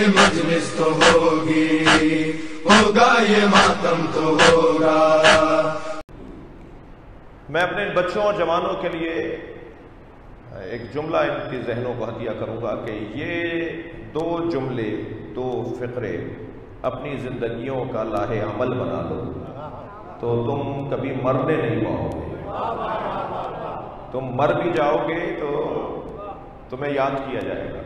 یہ مجلس تو ہوگی، ہوگا یہ ماتم تو ہوگا۔ میں اپنے بچوں اور جوانوں کے لیے ایک جملہ ان کے ذہنوں کو ہدیہ کروں گا کہ یہ 2 جملے 2 فقرے اپنی زندگیوں کا لاہ عمل بنا لو تو تم کبھی مرنے نہیں پاؤ گے۔ تم مر بھی جاؤ گے تو تمہیں یاد کیا جائے گا۔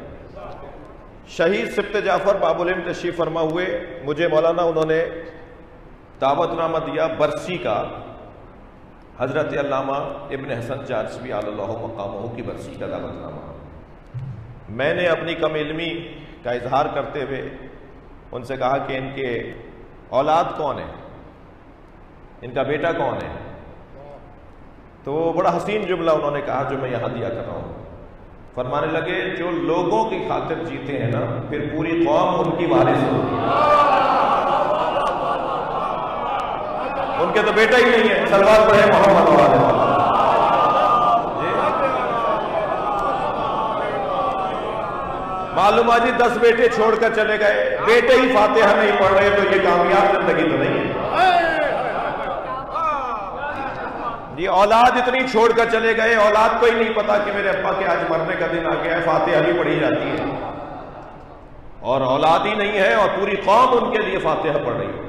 شہید سبط جعفر باب العلم تشریف فرما ہوئے، مجھے مولانا انہوں نے دعوت نامہ دیا برسی کا، حضرت علامہ ابن حسن چارسوی علی اللہ مقامہ کی برسی کا دعوت نامہ۔ میں نے اپنی کم علمی کا اظہار کرتے ہوئے ان سے کہا کہ ان کے اولاد کون ہے، ان کا بیٹا کون ہے؟ تو وہ بڑا حسین جملہ انہوں نے کہا جو میں یہاں دیا کر رہا ہوں۔ فرمانے لگے جو لوگوں کی خاطر جیتے ہیں نا پھر پوری قوم ان کی وارث ہوتی ہے۔ ان کے تو بیٹا ہی نہیں ہے، صلوات پڑھے محمد والے۔ معلوم جی 10 بیٹے چھوڑ کر چلے گئے، بیٹے ہی فاتحہ نہیں پڑھ رہے تو یہ کامیاب زندگی تو نہیں ہے جی۔ اولاد اتنی چھوڑ کر چلے گئے، اولاد کو ہی نہیں پتا کہ میرے ابا کے آج مرنے کا دن آ گیا ہے، فاتحہ بھی پڑھی جاتی ہے، اور اولاد ہی نہیں ہے اور پوری قوم ان کے لیے فاتحہ پڑھ رہی ہے،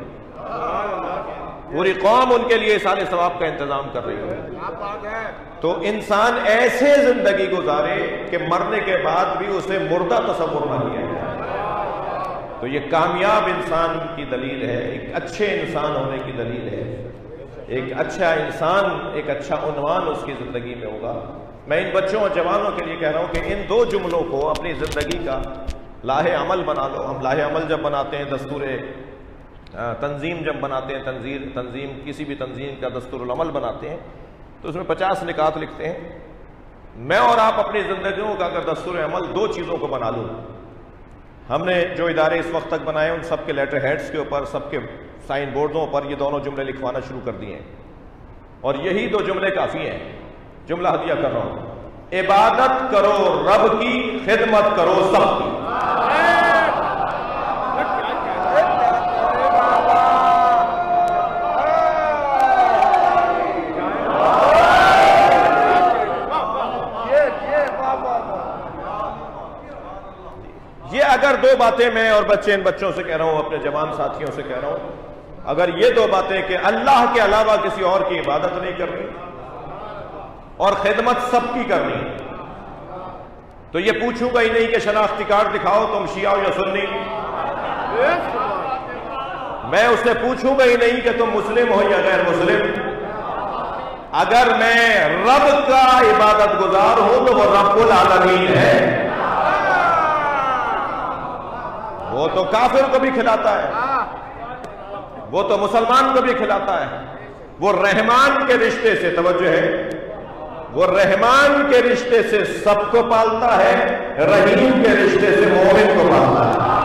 پوری قوم ان کے لیے احسان ثواب کا انتظام کر رہی ہے۔ تو انسان ایسے زندگی گزارے کہ مرنے کے بعد بھی اسے مردہ تصور نہ کیا جائے، تو یہ کامیاب انسان کی دلیل ہے، ایک اچھے انسان ہونے کی دلیل ہے۔ ایک اچھا انسان، ایک اچھا عنوان اس کی زندگی میں ہوگا۔ میں ان بچوں اور جوانوں کے لیے کہہ رہا ہوں کہ ان 2 جملوں کو اپنی زندگی کا لاہ عمل بنا لو۔ ہم لاہ عمل جب بناتے ہیں، دستور تنظیم جب بناتے ہیں، تنظیم کسی بھی تنظیم کا دستور العمل بناتے ہیں تو اس میں 50 نکات لکھتے ہیں۔ میں اور آپ اپنی زندگیوں کا اگر دستور عمل 2 چیزوں کو بنا لوں، ہم نے جو ادارے اس وقت تک بنائے ان سب کے لیٹر ہیڈز کے اوپر، سب کے سائن بورڈوں پر یہ دونوں جملے لکھوانا شروع کر دیے ہیں، اور یہی 2 جملے کافی ہیں۔ جملہ ہدیہ کر رہا ہوں، عبادت کرو رب کی، خدمت کرو سب کی۔ یہ اگر 2 باتیں میں اور ان بچوں سے کہہ رہا ہوں، اپنے جوان ساتھیوں سے کہہ رہا ہوں، اگر یہ 2 باتیں کہ اللہ کے علاوہ کسی اور کی عبادت نہیں کرنی اور خدمت سب کی کرنی، تو یہ پوچھوں گا ہی نہیں کہ شناختی کارڈ دکھاؤ تم شیعہ ہو یا سنی، میں اس سے پوچھوں گا ہی نہیں کہ تم مسلم ہو یا غیر مسلم۔ اگر میں رب کا عبادت گزار ہوں تو وہ رب العالمین ہے، وہ تو کافر کو بھی کھلاتا ہے، وہ تو مسلمان کو بھی کھلاتا ہے، وہ رحمان کے رشتے سے، توجہ ہے، وہ رحمان کے رشتے سے سب کو پالتا ہے، رحیم کے رشتے سے مومن کو پالتا ہے۔